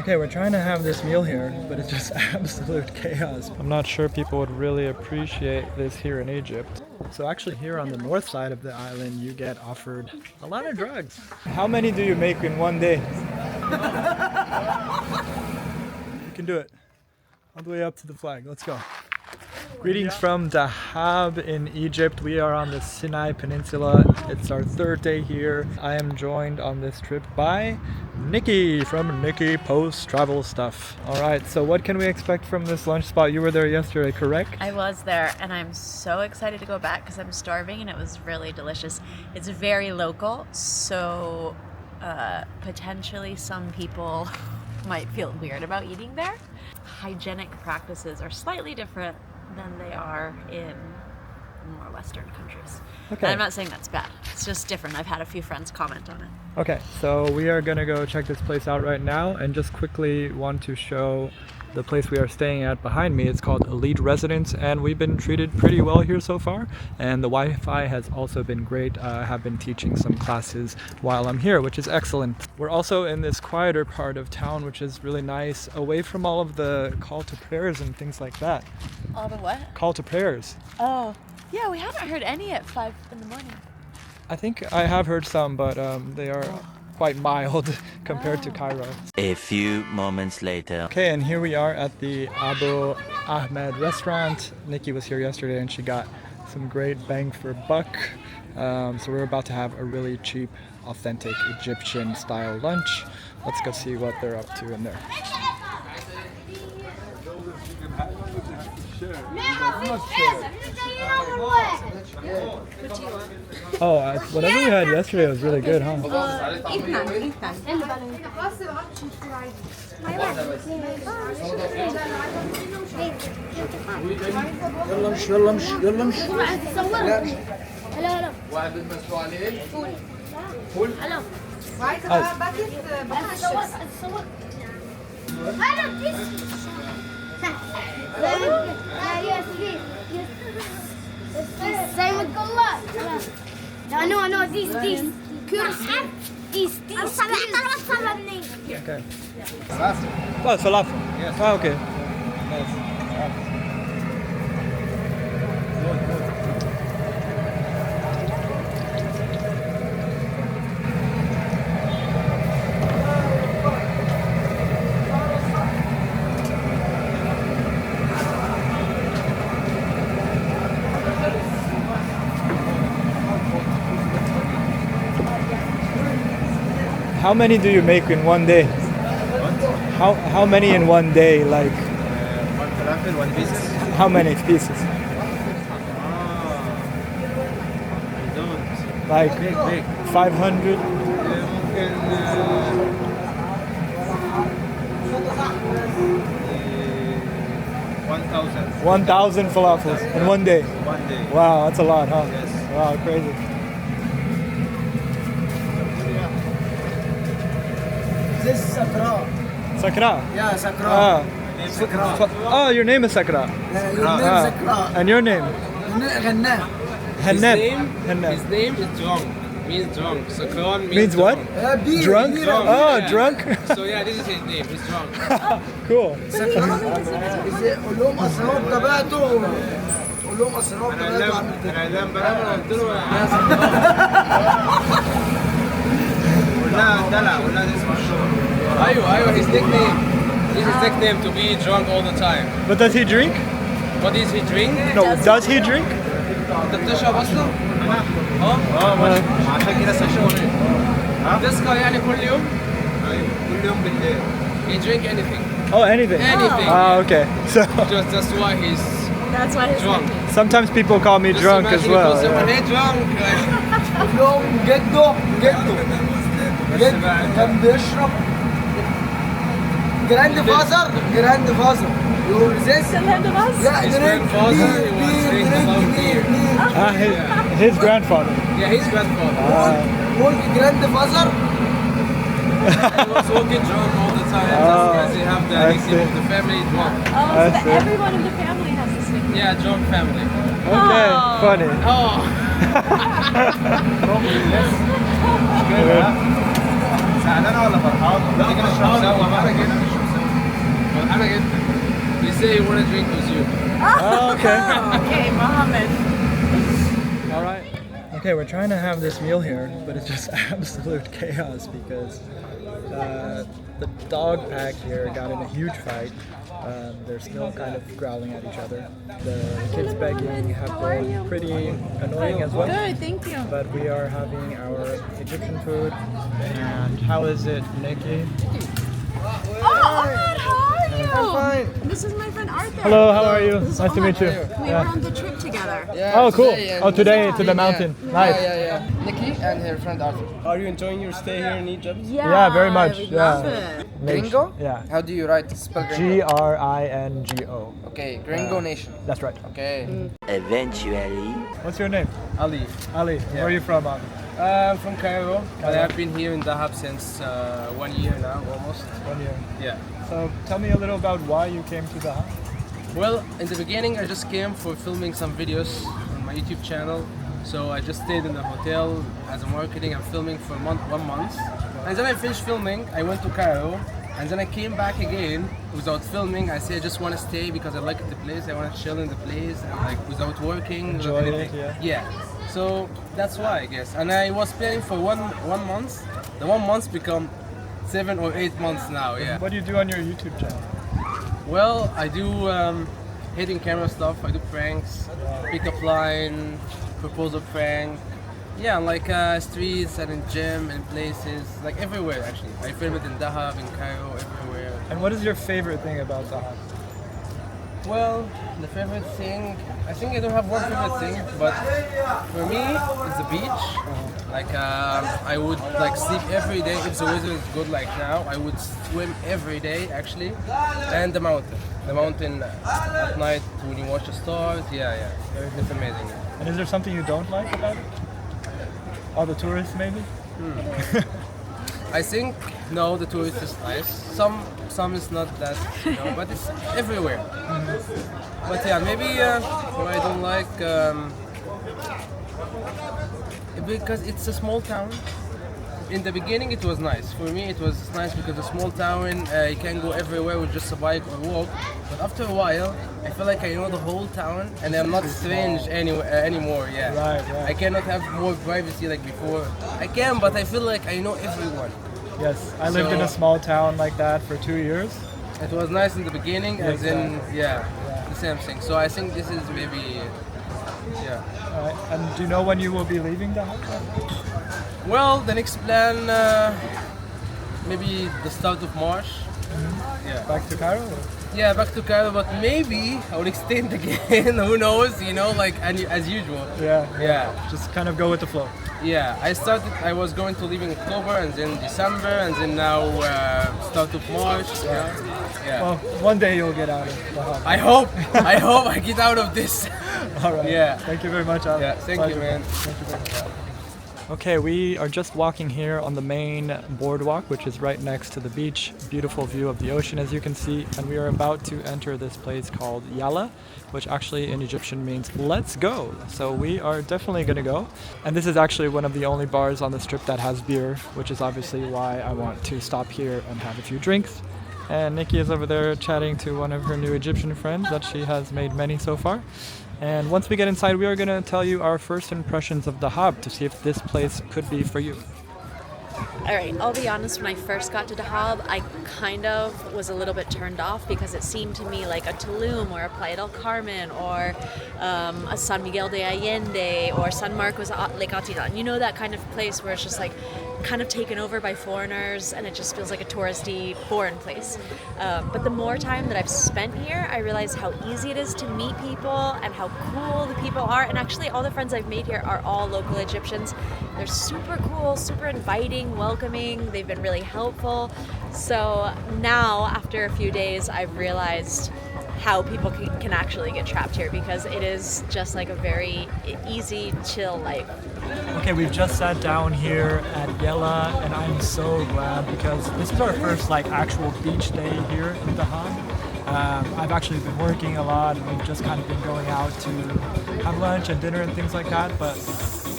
Okay, we're trying to have this meal here, but it's just absolute chaos. I'm not sure people would really appreciate this here in Egypt. So actually here on the north side of the island, you get offered a lot of drugs. How many do you make in one day? You can do it. All the way up to the flag. Let's go. Greetings from Dahab in Egypt. We are on the Sinai Peninsula. It's our third day here. I am joined on this trip by Nikki from Nikki Post Travel Stuff. All right, so what can we expect from this lunch spot? You were there yesterday, correct? I was there, and I'm so excited to go back because I'm starving and it was really delicious. It's very local, so potentially some people might feel weird about eating there. Hygienic practices are slightly different than they are in more Western countries. Okay. And I'm not saying that's bad. It's just different. I've had a few friends comment on it. Okay, so we are gonna go check this place out right now and just quickly want to show the place we are staying at behind me. It's called Elite Residence and we've been treated pretty well here so far, and the Wi-Fi has also been great. I have been teaching some classes while I'm here, which is excellent. We're also in this quieter part of town, which is really nice, away from all of the call to prayers and things like that. All the what? Call to prayers. Oh, yeah, we haven't heard any at 5 in the morning. I think I have heard some, but they are quite mild compared to Cairo. A few moments later. Okay, and here we are at the Abu Ahmed restaurant. Nikki was here yesterday and she got some great bang for buck. So we're about to have a really cheap, authentic Egyptian style lunch. Let's go see what they're up to in there. Oh, whatever we had yesterday was really good, huh? No, these. Okay. Oh, falafel. Yes. Oh, okay. Nice. How many do you make in one day? How many in one day? Like one falafel, one pieces. how many pieces? I don't. Like Big. 500? ممكن 1,000. 1,000 falafels in one day. One day. Wow, that's a lot, huh? Yes. Wow, crazy. This is Sakra. Sakra? Yeah, Sakra. Ah. Sakra. Oh, your name is Sakra. Your name is Sakra. And your name? Ghannah. Hannab. His name is drunk. Means drunk. Sakran Means what? Drunk? Drunk. Oh, Yeah. drunk? So yeah, this is his name. He's drunk. Cool. قول لهم اسرار تبعته. قول لهم اسرار تبعته. انا اعلام برامج قلت له ولا دلع ولا اسمه الشغل. ايوه his nickname. This is his nickname to be drunk all the time. But does he drink? What is he drink? No, does he drink? انت بتشرب اصلا؟ عشان كده ساشوني. تسكر يعني كل يوم؟ كل يوم بالليل. He drink anything. Oh, anything. Anything. Ah, okay. So That's why he's That's why his drunk. sometimes people call me Just drunk as imagine well. if someone Yeah. hey drunk. قول لهم جده كان بيشرب جراند فازر يقول this لا His درينك grandfather, he was saying about beer. Ah, his grandfather. Yeah, his grandfather. قول جراند فازر He was walking drunk all the time just because they have the I nickname of see. the family drunk. Oh, I so see. everyone in the family has this nickname. Yeah, drunk family. Okay, Oh. funny. Oh, زعلانه ولا فرحانه؟ تيجي نشرب سوا بقى. فرحانة جدا. They say you want to drink with you. Oh, okay. Okay, Mohammed. All right. Okay, we're trying to have this meal here, but it's just absolute chaos because the dog pack here got in a huge fight. They're still kind of growling at each other. The kids begging have been pretty annoying as well. Good, thank you. But we are having our Egyptian food. And how is it, Nikki? Oh, Ahmed, how are you? I'm fine. This is my friend Arthur. Hello, how are you? This is Nice to meet you. Ahmed. We were on the trip together. Yeah, Oh, cool. today, Oh, today to the mountain. Nice. Yeah. Nikki and her friend Arthur. Are you enjoying your stay here in Egypt? Yeah, very much. We Yeah. love it. Gringo? Yeah. How do you write? Spell Gringo. Gringo. Okay, Gringo Nation. That's right. Okay. Eventually. What's your name? Ali. Ali. Where are you from, Ali? I'm from Cairo, but I've been here in Dahab since 1 year now, almost. 1 year. Yeah. So tell me a little about why you came to Dahab. Well, in the beginning, I just came for filming some videos on my YouTube channel. So I just stayed in the hotel as a marketing and filming for 1 month. And then I finished filming, I went to Cairo, and then I came back again without filming. I said I just want to stay because I like the place, I want to chill in the place, and like without working. Enjoy without it, anything. yeah. So that's why, I guess. And I was planning for one month. The 1 month become 7 or 8 months now, yeah. What do you do on your YouTube channel? Well, I do hidden camera stuff. I do pranks, pick-up line, proposal prank. Yeah, like streets and in gym and places, like everywhere actually. I film it in Dahab, in Cairo, everywhere. And what is your favorite thing about Dahab? Well, the favorite thing, I think I don't have one favorite thing, but for me, it's the beach. Like I would like sleep every day if the weather is good like now. I would swim every day actually, and the mountain. The mountain at night when you watch the stars. Yeah, it's amazing. And is there something you don't like about it? All the tourists, maybe? I think no, the tourist is nice. Some is not that, but it's everywhere. But yeah, maybe what I don't like because it's a small town. In the beginning, it was nice. For me, it was nice because a small town, you can go everywhere with just a bike or walk. But after a while, I feel like I know the whole town, and I'm not strange anymore. Yeah, Right. I cannot have more privacy like before. I can, but I feel like I know everyone. Yes, I lived in a small town like that for 2 years. It was nice in the beginning, and then the same thing. So I think this is maybe, Alright. And do you know when you will be leaving Dahab? Well, the next plan, maybe the start of March. Yeah. Back to Cairo? Yeah, back to Cairo, but maybe I will extend again. Who knows? Like as usual. Yeah. Just kind of go with the flow. Yeah, I was going to leave in October, and then December, and then now start of March. Yeah. Well, one day you'll get out of Dahab. I hope I get out of this. Alright. Yeah. Thank you very much, Ali. Yeah, thank you, Pleasure. man. Thank you very much. Okay, we are just walking here on the main boardwalk, which is right next to the beach. Beautiful view of the ocean, as you can see. And we are about to enter this place called Yala, which actually in Egyptian means let's go. So we are definitely going to go. And this is actually one of the only bars on the strip that has beer, which is obviously why I want to stop here and have a few drinks. And Nikki is over there chatting to one of her new Egyptian friends that she has made many so far. And once we get inside, we are going to tell you our first impressions of Dahab to see if this place could be for you. All right, I'll be honest, when I first got to Dahab, I kind of was a little bit turned off because it seemed to me like a Tulum or a Playa del Carmen or a San Miguel de Allende or San Marcos Lake Atidan. You know, that kind of place where it's just like kind of taken over by foreigners and it just feels like a touristy foreign place. But the more time that I've spent here, I realize how easy it is to meet people and how cool the people are. And actually all the friends I've made here are all local Egyptians. They're super cool, super inviting, welcoming. They've been really helpful. So now, after a few days, I've realized how people can actually get trapped here because it is just like a very easy, chill life. Okay, we've just sat down here at Yala, and I'm so glad because this is our first like actual beach day here in Dahab. I've actually been working a lot, and we've just kind of been going out to have lunch and dinner and things like that. But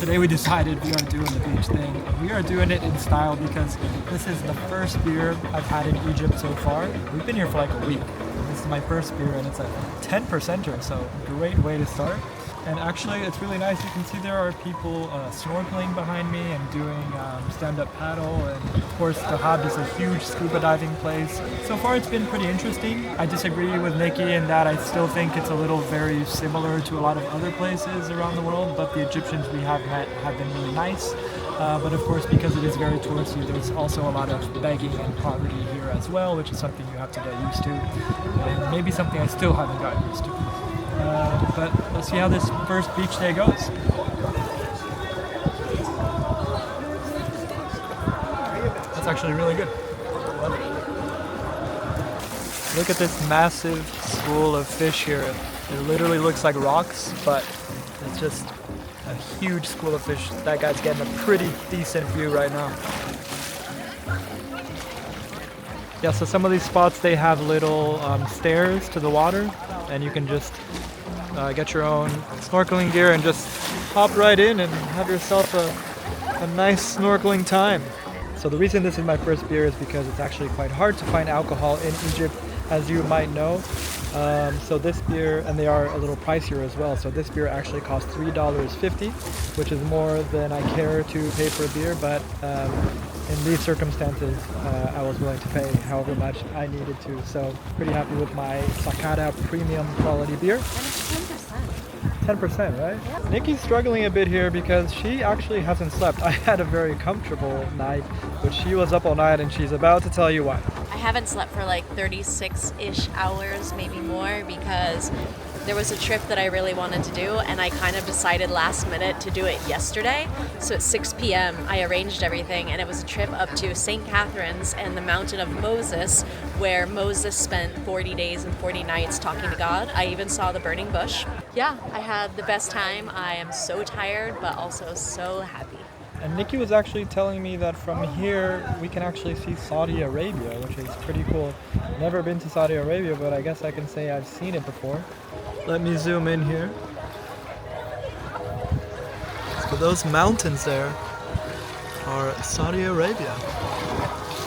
Today we decided we are doing the beach thing, and we are doing it in style because this is the first beer I've had in Egypt so far. We've been here for like a week. This is my first beer and it's a 10%er, so great way to start. And actually it's really nice. You can see there are people snorkeling behind me and doing stand-up paddle, and of course Dahab is a huge scuba diving place. So far it's been pretty interesting. I disagree with Nikki in that I still think it's a little very similar to a lot of other places around the world, but the Egyptians we have met have been really nice. But of course, because it is very touristy, there's also a lot of begging and poverty here as well, which is something you have to get used to, and maybe something I still haven't gotten used to. But let's see how this first beach day goes. That's actually really good. Look at this massive school of fish here. It literally looks like rocks, but it's just a huge school of fish. That guy's getting a pretty decent view right now. Yeah, so some of these spots, they have little stairs to the water, and you can just get your own snorkeling gear and just hop right in and have yourself a nice snorkeling time. So the reason this is my first beer is because it's actually quite hard to find alcohol in Egypt, as you might know. So this beer, and they are a little pricier as well, so this beer actually costs $3.50, which is more than I care to pay for a beer, but in these circumstances I was willing to pay however much I needed to. So pretty happy with my Sakata premium quality beer. And it's 10%. 10%, right? Yeah. Nikki's struggling a bit here because she actually hasn't slept. I had a very comfortable night, but she was up all night and she's about to tell you why. I haven't slept for like 36-ish hours, maybe more, because there was a trip that I really wanted to do, and I kind of decided last minute to do it yesterday. So at 6 p.m. I arranged everything, and it was a trip up to St. Catherine's and the Mountain of Moses, where Moses spent 40 days and 40 nights talking to God. I even saw the burning bush. Yeah, I had the best time. I am so tired, but also so happy. And Nikki was actually telling me that from here we can actually see Saudi Arabia, which is pretty cool. Never been to Saudi Arabia, but I guess I can say I've seen it before. Let me zoom in here. So those mountains there are Saudi Arabia.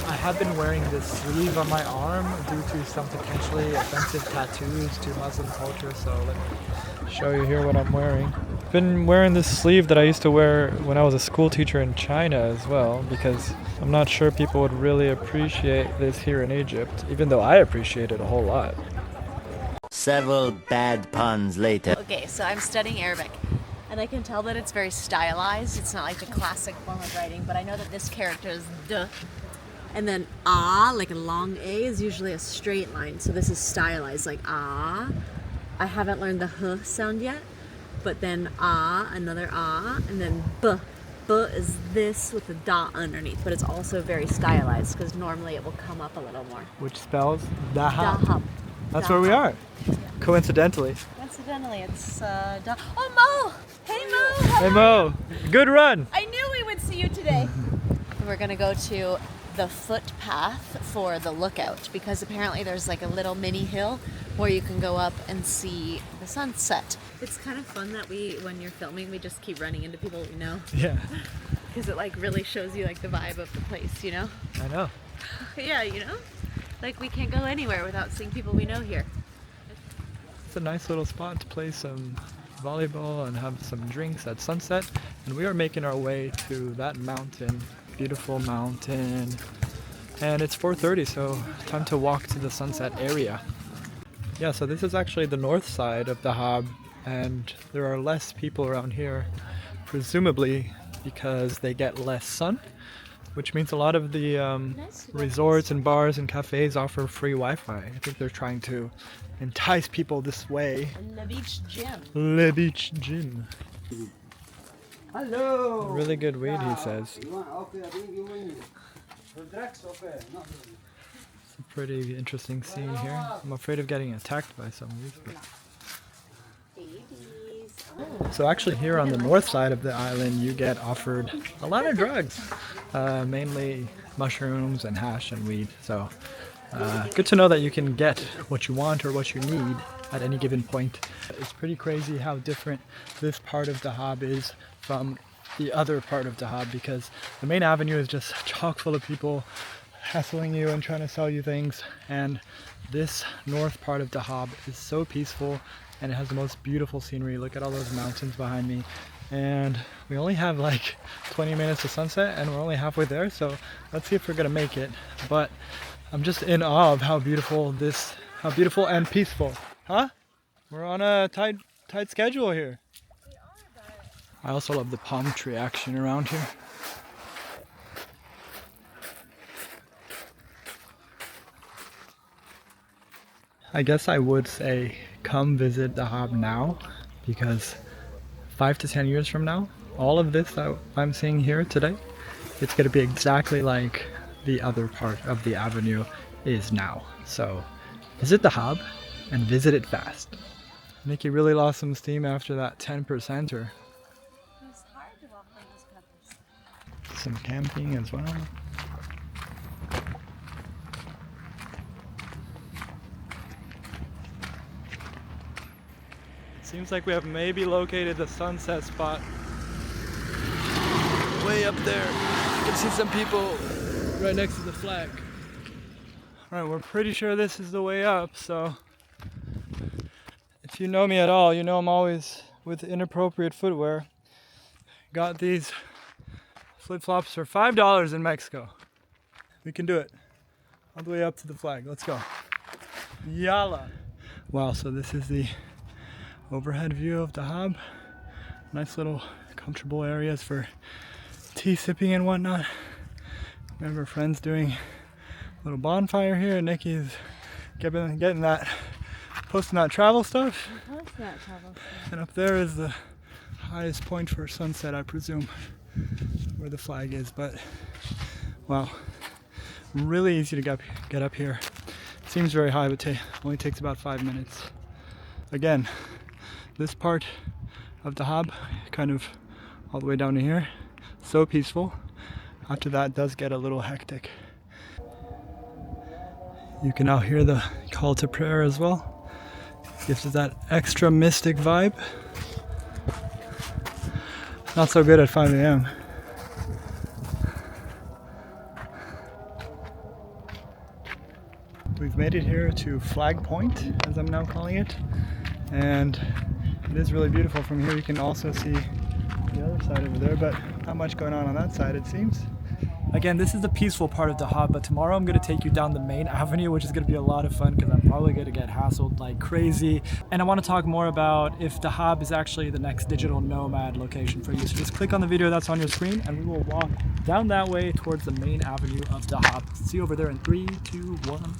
I have been wearing this sleeve on my arm due to some potentially offensive tattoos to Muslim culture, so let me show you here what I'm wearing. I've been wearing this sleeve that I used to wear when I was a school teacher in China as well, because I'm not sure people would really appreciate this here in Egypt, even though I appreciate it a whole lot. Several bad puns later. Okay, so I'm studying Arabic, and I can tell that it's very stylized. It's not like the classic form of writing, but I know that this character is duh. And then ah, like a long A, is usually a straight line. So this is stylized, like ah. I haven't learned the h sound yet, but then ah, another ah, and then b. B is this with the dot underneath, but it's also very stylized because normally it will come up a little more. Which spells Dahab. Dahab. That's where we are. Coincidentally. Coincidentally, it's oh, Mo! Hey, Mo! Hey Mo, good run! I knew we would see you today. We're gonna go to the footpath for the lookout, because apparently there's like a little mini hill where you can go up and see the sunset. It's kind of fun that when you're filming, we just keep running into people we know. Yeah. Because it like really shows you like the vibe of the place, you know? I know. Yeah, you know? Like we can't go anywhere without seeing people we know here. It's a nice little spot to play some volleyball and have some drinks at sunset. And we are making our way to that mountain, beautiful mountain. And it's 4:30, so time to walk to the sunset area. Yeah, so this is actually the north side of Dahab, and there are less people around here, presumably because they get less sun, which means a lot of the resorts and bars and cafes offer free Wi-Fi. I think they're trying to entice people this way. Le Beach Gym. Le Beach Gym. Hello. Really good weed, he says. It's a pretty interesting scene here. I'm afraid of getting attacked by some of these people. So actually here on the north side of the island you get offered a lot of drugs, mainly mushrooms and hash and weed. So good to know that you can get what you want or what you need at any given point. It's pretty crazy how different this part of Dahab is from the other part of Dahab, because the main avenue is just chock full of people hassling you and trying to sell you things, and this north part of Dahab is so peaceful and it has the most beautiful scenery. Look at all those mountains behind me, and we only have like 20 minutes to sunset and we're only halfway there, so let's see if we're gonna make it. But I'm just in awe of how beautiful and peaceful. Huh? We're on a tight schedule here. I also love the palm tree action around here. I guess I would say come visit Dahab now, because 5 to 10 years from now, all of this that I'm seeing here today, it's going to be exactly like the other part of the avenue is now. So visit Dahab and visit it fast. Nikki really lost some steam after that 10%er. It's hard to walk on this countryside. Some camping as well. Seems like we have maybe located the sunset spot. Way up there. You can see some people right next to the flag. Alright, we're pretty sure this is the way up, so if you know me at all, you know I'm always with inappropriate footwear. Got these flip-flops for $5 in Mexico. We can do it. All the way up to the flag. Let's go. Yalla! Wow, so this is the overhead view of Dahab. Nice little comfortable areas for tea sipping and whatnot. Remember friends doing a little bonfire here, and Nikki's getting that, posting that travel stuff. And up there is the highest point for sunset, I presume, where the flag is. But wow, really easy to get up here. Seems very high, but only takes about 5 minutes. Again, this part of Dahab, kind of all the way down to here, so peaceful. After that, it does get a little hectic. You can now hear the call to prayer as well. Gives it that extra mystic vibe. Not so good at 5 a.m. We've made it here to Flag Point, as I'm now calling it, and it is really beautiful. From here you can also see the other side over there, but not much going on that side, it seems. Again, this is the peaceful part of Dahab, but tomorrow I'm going to take you down the main avenue, which is going to be a lot of fun because I'm probably going to get hassled like crazy. And I want to talk more about if Dahab is actually the next digital nomad location for you. So just click on the video that's on your screen and we will walk down that way towards the main avenue of Dahab. See you over there in 3, 2, 1.